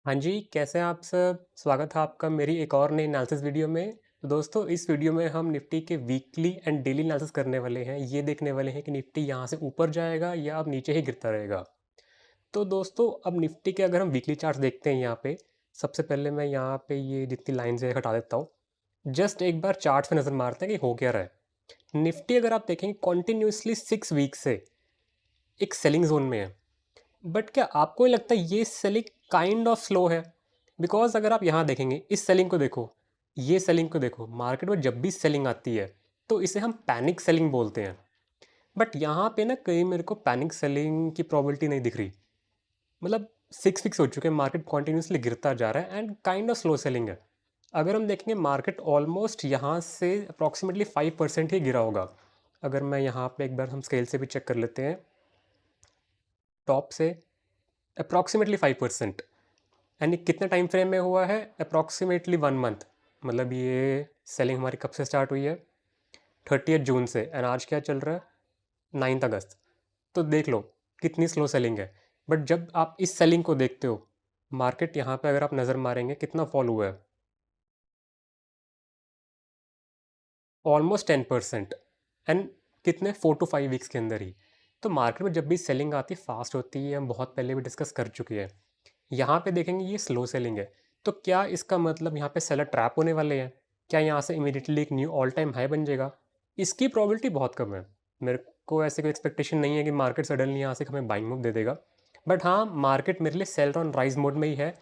हाँ जी, कैसे हैं आप सब? स्वागत है आपका मेरी एक और नई एनालिसिस वीडियो में। तो दोस्तों इस वीडियो में हम निफ्टी के वीकली एंड डेली एनालिसिस करने वाले हैं। ये देखने वाले हैं कि निफ्टी यहाँ से ऊपर जाएगा या अब नीचे ही गिरता रहेगा। तो दोस्तों अब निफ्टी के अगर हम वीकली चार्ट्स देखते हैं यहाँ पे, सबसे पहले मैं यहाँ पे ये जितनी लाइन्स है हटा देता हूँ। जस्ट एक बार चार्ट पे नज़र मारते हैं कि हो क्या रहा है। निफ्टी अगर आप देखेंगे कंटिन्यूअसली 6 वीक से एक सेलिंग जोन में है। बट क्या आपको ये लगता है ये सेलिंग काइंड ऑफ स्लो है? बिकॉज अगर आप यहाँ देखेंगे, इस सेलिंग को देखो, ये सेलिंग को देखो, मार्केट में जब भी सेलिंग आती है तो इसे हम पैनिक सेलिंग बोलते हैं। बट यहाँ पे ना कहीं मेरे को पैनिक सेलिंग की प्रोबेबिलिटी नहीं दिख रही। मतलब 6 वीक्स हो चुके हैं, मार्केट कॉन्टिन्यूसली गिरता जा रहा है and kind of slow selling है। अगर हम देखेंगे मार्केट ऑलमोस्ट यहाँ से अप्रॉक्सीमेटली 5% ही गिरा होगा। अगर मैं यहाँ पे एक बार हम स्केल से भी चेक कर लेते हैं, टॉप से अप्रॉक्सीमेटली 5%। एंड ये कितने टाइम फ्रेम में हुआ है? Approximately 1 month. मतलब ये सेलिंग हमारी कब से स्टार्ट हुई है? 30 जून से, एंड आज क्या चल रहा है? 9 अगस्त। तो देख लो कितनी स्लो सेलिंग है। बट जब आप इस सेलिंग को देखते हो, मार्केट यहाँ पे अगर आप नज़र मारेंगे कितना फॉल हुआ है, ऑलमोस्ट 10%। एंड कितने 4 to 5 वीक्स के अंदर ही। तो मार्केट में जब भी सेलिंग आती है फास्ट होती है, हम बहुत पहले भी डिस्कस कर चुके हैं। यहाँ पे देखेंगे ये स्लो सेलिंग है। तो क्या इसका मतलब यहाँ पे सेलर ट्रैप होने वाले हैं? क्या यहाँ से इमीडिएटली एक न्यू ऑल टाइम हाई बन जाएगा? इसकी प्रोबेबिलिटी बहुत कम है। मेरे को ऐसे कोई एक्सपेक्टेशन नहीं है कि मार्केट सडनली यहाँ से हमें बाइंग मूव दे देगा। बट हाँ, मार्केट मेरे लिए सेल ऑन राइज मोड में ही है।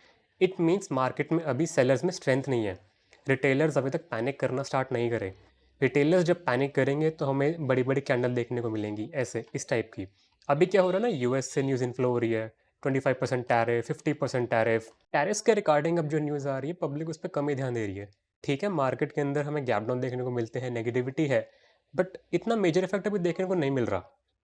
इट मीन्स मार्केट में अभी सेलर्स में स्ट्रेंथ नहीं है। रिटेलर्स अभी तक पैनिक करना स्टार्ट नहीं करें। रिटेलर्स जब पैनिक करेंगे तो हमें बड़ी बड़ी कैंडल देखने को मिलेंगी, ऐसे इस टाइप की। अभी क्या हो रहा है ना, यूएस से न्यूज़ इन्फ्लो हो रही है। 25% टैरिफ, 50% टैरिफ। टैरिफ्स के रिगार्डिंग अब जो न्यूज़ आ रही है, पब्लिक उस पर कम ही ध्यान दे रही है। ठीक है, मार्केट के अंदर हमें गैप डाउन देखने को मिलते हैं, नेगेटिविटी है। बट इतना मेजर इफेक्ट अभी देखने को नहीं मिल रहा।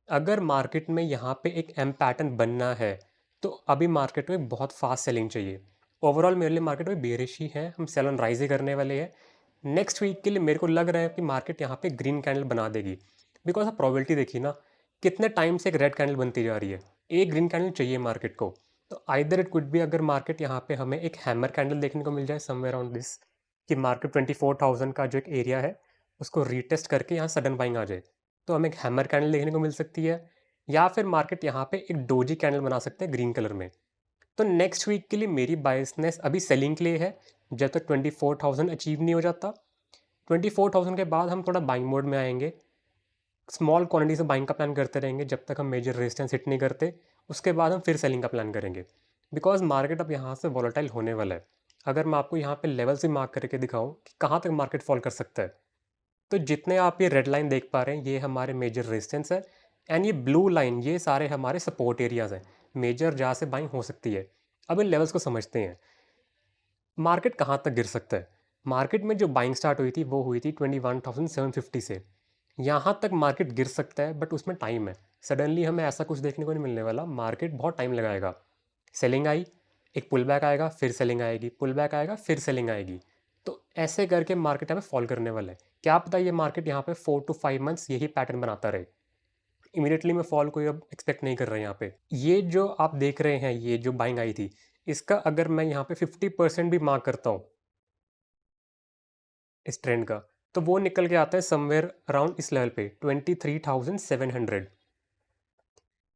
अगर मार्केट में यहाँ पे एक एम पैटर्न बनना है तो अभी मार्केट में बहुत फास्ट सेलिंग चाहिए। ओवरऑल मेरे लिए मार्केट में बेरिश ही है, हम सेल ऑन राइज ही करने वाले हैं। नेक्स्ट वीक के लिए मेरे को लग रहा है कि मार्केट यहाँ पे ग्रीन कैंडल बना देगी। बिकॉज आप प्रोबेबिलिटी देखिए ना, कितने टाइम से एक रेड कैंडल बनती जा रही है। एक ग्रीन कैंडल चाहिए मार्केट को। तो आइदर इट कुड बी, अगर मार्केट यहाँ पे हमें एक हैमर कैंडल देखने को मिल जाए समवेयर अराउंड दिस, कि मार्केट 24,000 का जो एक एरिया है उसको रीटेस्ट करके यहाँ सडन बाइंग आ जाए, तो हमें एक हैमर कैंडल देखने को मिल सकती है। या फिर मार्केट यहाँ पे एक डोजी कैंडल बना सकते हैं ग्रीन कलर में। तो नेक्स्ट वीक के लिए मेरी बायसनेस अभी सेलिंग के लिए है, जब तक 24,000 अचीव नहीं हो जाता। 24,000 के बाद हम थोड़ा बाइंग मोड में आएंगे। स्मॉल क्वांटिटी से बाइंग का प्लान करते रहेंगे जब तक हम मेजर रेजिस्टेंस हिट नहीं करते। उसके बाद हम फिर सेलिंग का प्लान करेंगे। बिकॉज मार्केट अब यहाँ से वॉलेटाइल होने वाला है। अगर मैं आपको यहाँ पे लेवल से मार्क करके दिखाऊँ कि कहाँ तक मार्केट फॉल कर सकता है, तो जितने आप ये रेड लाइन देख पा रहे हैं ये हमारे मेजर रेजिस्टेंस है। एंड ये ब्लू लाइन, ये सारे हमारे सपोर्ट एरियाज़ हैं, मेजर जहाँ से बाइंग हो सकती है। अब इन लेवल्स को समझते हैं। मार्केट कहाँ तक गिर सकता है? मार्केट में जो बाइंग स्टार्ट हुई थी वो हुई थी 21,750 से। यहाँ तक मार्केट गिर सकता है, बट उसमें टाइम है। सडनली हमें ऐसा कुछ देखने को नहीं मिलने वाला, मार्केट बहुत टाइम लगाएगा। सेलिंग आई, एक पुल बैक आएगा, फिर सेलिंग आएगी, पुल बैक आएगा, फिर सेलिंग आएगी। तो ऐसे करके मार्केट हमें फॉल करने वाला है। क्या पता ये मार्केट यहाँ पे 4 to 5 मंथ्स यही पैटर्न बनाता रहे। इमीडिएटली मैं फॉल कोई अब एक्सपेक्ट नहीं कर रहा यहाँ पे। ये जो आप देख रहे हैं, ये जो बाइंग आई थी, इसका अगर मैं यहाँ पे 50% भी मार्क करता हूँ इस ट्रेंड का, तो वो निकल के आता है समवेयर अराउंड इस लेवल पे 23,700।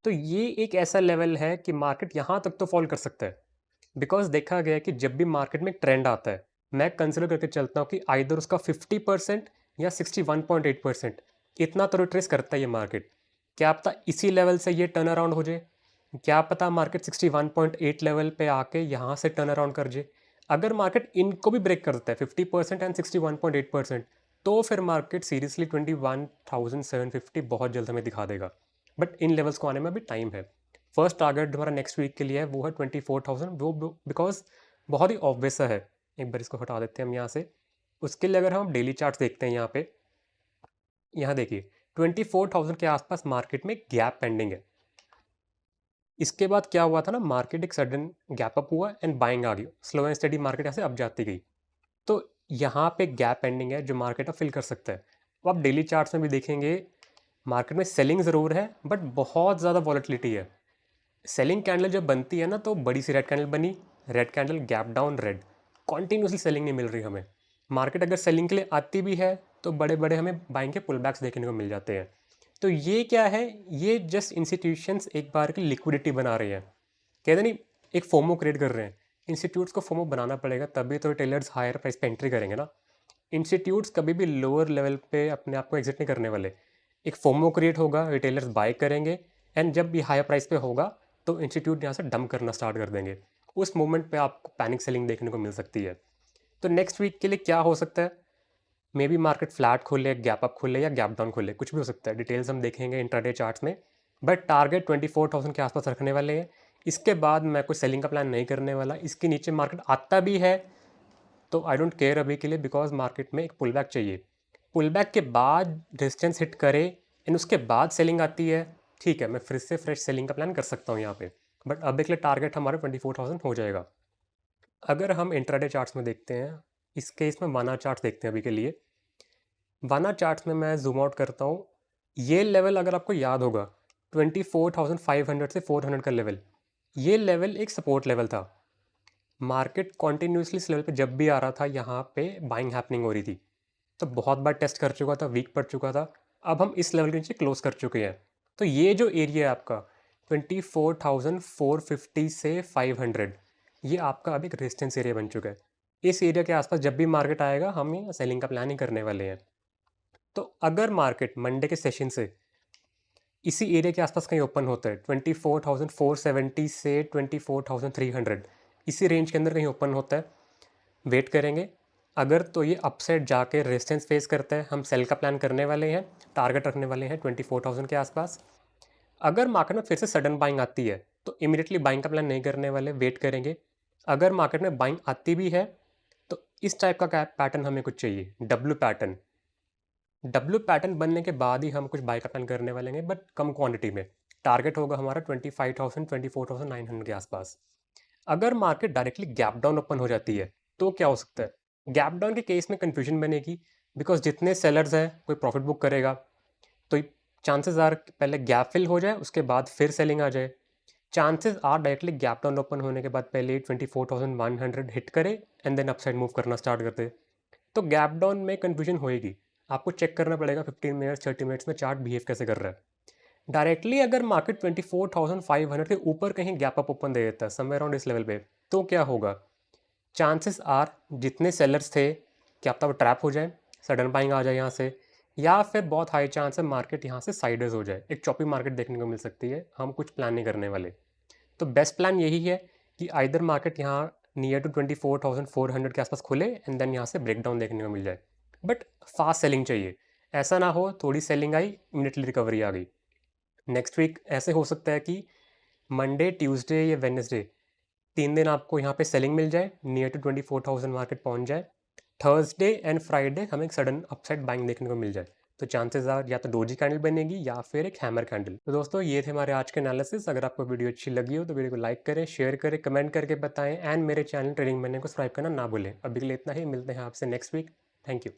तो ये एक ऐसा लेवल है कि मार्केट यहाँ तक तो फॉल कर सकता है। बिकॉज देखा गया है कि जब भी मार्केट में एक ट्रेंड आता है, मैं कंसिडर करके चलता हूँ कि आइदर उसका 50% या 61.8% इतना तो रिट्रेस करता है ये मार्केट। क्या पता इसी लेवल से ये टर्न अराउंड हो जाए। क्या पता मार्केट 61.8 लेवल पे आके यहाँ से टर्न अराउंड कर जाए। अगर मार्केट इनको भी ब्रेक कर देता है 50% एंड 61.8%, तो फिर मार्केट सीरियसली 21,750 बहुत जल्द हमें दिखा देगा। बट इन लेवल्स को आने में अभी टाइम है। फर्स्ट टारगेट हमारा नेक्स्ट वीक के लिए है, वो है 24,000। वो बिकॉज बहुत ही ऑब्वियस सा है। एक बार इसको हटा देते हैं हम यहाँ से। उसके लिए अगर हम डेली चार्ट्स देखते हैं यहाँ पे, यहाँ देखिए 24,000 के आसपास मार्केट में गैप पेंडिंग है। इसके बाद क्या हुआ था ना, मार्केट एक सडन गैप अप हुआ एंड बाइंग आ गई, स्लो एंड स्टडी मार्केट यहाँ से अप जाती गई। तो यहाँ पे गैप पेंडिंग है जो मार्केट अब फिल कर सकता है। तो आप डेली चार्ट्स में भी देखेंगे, मार्केट में सेलिंग ज़रूर है बट बहुत ज़्यादा वॉलेटिलिटी है। सेलिंग कैंडल जब बनती है ना, तो बड़ी सी रेड कैंडल बनी, red candle, gap down, red, continuously selling नहीं मिल रही हमें। मार्केट अगर सेलिंग के लिए आती भी है तो बड़े बड़े हमें बाइंग के पुल बैक्स देखने को मिल जाते हैं। तो ये क्या है, ये जस्ट इंस्टीट्यूशंस एक बार की लिक्विडिटी बना रही है, कहते नहीं, एक फोमो क्रिएट कर रहे हैं। इंस्टीट्यूट्स को फोमो बनाना पड़ेगा, तभी तो रिटेलर्स हायर प्राइस पे एंट्री करेंगे ना। इंस्टीट्यूट्स कभी भी लोअर लेवल पे अपने आप को एग्जिट नहीं करने वाले। एक फोमो क्रिएट होगा, रिटेलर्स बाय करेंगे, एंड जब भी हायर प्राइस पे होगा तो इंस्टीट्यूट यहाँ से डंप करना स्टार्ट कर देंगे। उस मोमेंट पे आपको पैनिक सेलिंग देखने को मिल सकती है। तो नेक्स्ट वीक के लिए क्या हो सकता है, मे बी मार्केट फ्लैट खोले, गैप अप खोले या गैप डाउन खोले, कुछ भी हो सकता है। डिटेल्स हम देखेंगे इंट्राडे चार्ट्स में, बट टारगेट 24,000 के आसपास रखने वाले हैं। इसके बाद मैं कोई सेलिंग का प्लान नहीं करने वाला। इसके नीचे मार्केट आता भी है तो आई डोंट केयर अभी के लिए, बिकॉज मार्केट में एक पुल बैक चाहिए। पुल बैक के बाद डिस्टेंस हिट करे एंड उसके बाद सेलिंग आती है, ठीक है, मैं फिर से फ्रेश सेलिंग का प्लान कर सकता हूँ यहाँ पे। बट अभी के लिए टारगेट हमारा 24,000 हो जाएगा। अगर हम इंट्राडे चार्ट्स में देखते हैं, इस केस में वाना चार्ट्स देखते हैं अभी के लिए। वाना चार्ट्स में मैं जूम आउट करता हूँ, ये लेवल अगर आपको याद होगा 24,500 से 400 का लेवल, ये लेवल एक सपोर्ट लेवल था। मार्केट कॉन्टीन्यूसली इस लेवल पे जब भी आ रहा था, यहाँ पे बाइंग हैपनिंग हो रही थी। तो बहुत बार टेस्ट कर चुका था, वीक पड़ चुका था। अब हम इस लेवल के नीचे क्लोज कर चुके हैं। तो ये जो एरिया है आपका 24,450 से 500, ये आपका अब एक रेजिस्टेंस एरिया बन चुका है। इस एरिया के आसपास जब भी मार्केट आएगा, हम ये सेलिंग का प्लान ही करने वाले हैं। तो अगर मार्केट मंडे के सेशन से इसी एरिया के आसपास कहीं ओपन होता है, 24,470 से 24,300, इसी रेंज के अंदर कहीं ओपन होता है, वेट करेंगे। अगर तो ये अपसाइड जाके रेजिस्टेंस फेस करता है, हम सेल का प्लान करने वाले हैं, टारगेट रखने वाले हैं 24,000 के आसपास। अगर मार्केट में फिर से सडन बाइंग आती है तो इमीडिएटली बाइंग का प्लान नहीं करने वाले, वेट करेंगे। अगर मार्केट में बाइंग आती भी है तो इस टाइप का पैटर्न हमें कुछ चाहिए, डब्ल्यू पैटर्न। डब्ल्यू पैटर्न बनने के बाद ही हम कुछ बाय का प्लान करने वाले हैं, बट कम क्वांटिटी में। टारगेट होगा हमारा 25,000 24,900 के आसपास। अगर market directly gap down open हो जाती है तो क्या हो सकता है, गैप डाउन के केस में कन्फ्यूजन बनेगी, बिकॉज जितने सेलर्स हैं कोई प्रॉफिट बुक करेगा, तो चांसेस आर पहले गैप फिल हो जाए, उसके बाद फिर सेलिंग आ जाए। Chances are directly gap down open होने के बाद पहले 24,100 हिट करे एंड देन अपसाइड मूव करना स्टार्ट करते। तो गैप डाउन में कन्फ्यूजन होएगी, आपको चेक करना पड़ेगा 15 मिनट्स 30 मिनट्स में चार्ट बिहेव कैसे कर रहा है। डायरेक्टली अगर मार्केट 24,500 के ऊपर कहीं गैप अप ओपन दे देता है समवेयर अराउंड इस लेवल पे, तो क्या होगा, चांसेस आर जितने सेलर्स थे क्या पता वो ट्रैप हो जाए, सडन बाइंग आ जाए यहाँ से, या फिर बहुत हाई चांस है मार्केट यहाँ से साइडर्स हो जाए, एक चॉपी मार्केट देखने को मिल सकती है। हम कुछ प्लान नहीं करने वाले। तो बेस्ट प्लान यही है कि आइदर मार्केट यहाँ नियर टू 24,400 के आसपास खुले एंड देन यहाँ से ब्रेक डाउन देखने को मिल जाए, बट फास्ट सेलिंग चाहिए। ऐसा ना हो थोड़ी सेलिंग आई इमीडिएटली रिकवरी आ गई। नेक्स्ट वीक ऐसे हो सकता है कि मंडे, ट्यूसडे या वेडनेसडे 3 दिन आपको यहाँ पे सेलिंग मिल जाए, नियर टू 24,000 मार्केट पहुँच जाए। थर्सडे एंड फ्राइडे हमें एक सडन अपसाइड बाइंग देखने को मिल जाए। तो चांसेस आर या तो डोजी कैंडल बनेगी या फिर एक हैमर कैंडल। तो दोस्तों ये थे हमारे आज के एनालिसिस। अगर आपको वीडियो अच्छी लगी हो तो वीडियो को लाइक करें, शेयर करें, कमेंट करके बताएं, एंड मेरे चैनल ट्रेडिंग मनी को सब्सक्राइब करना ना भूलें। अभी के लिए इतना ही, मिलते हैं आपसे नेक्स्ट वीक। Thank you.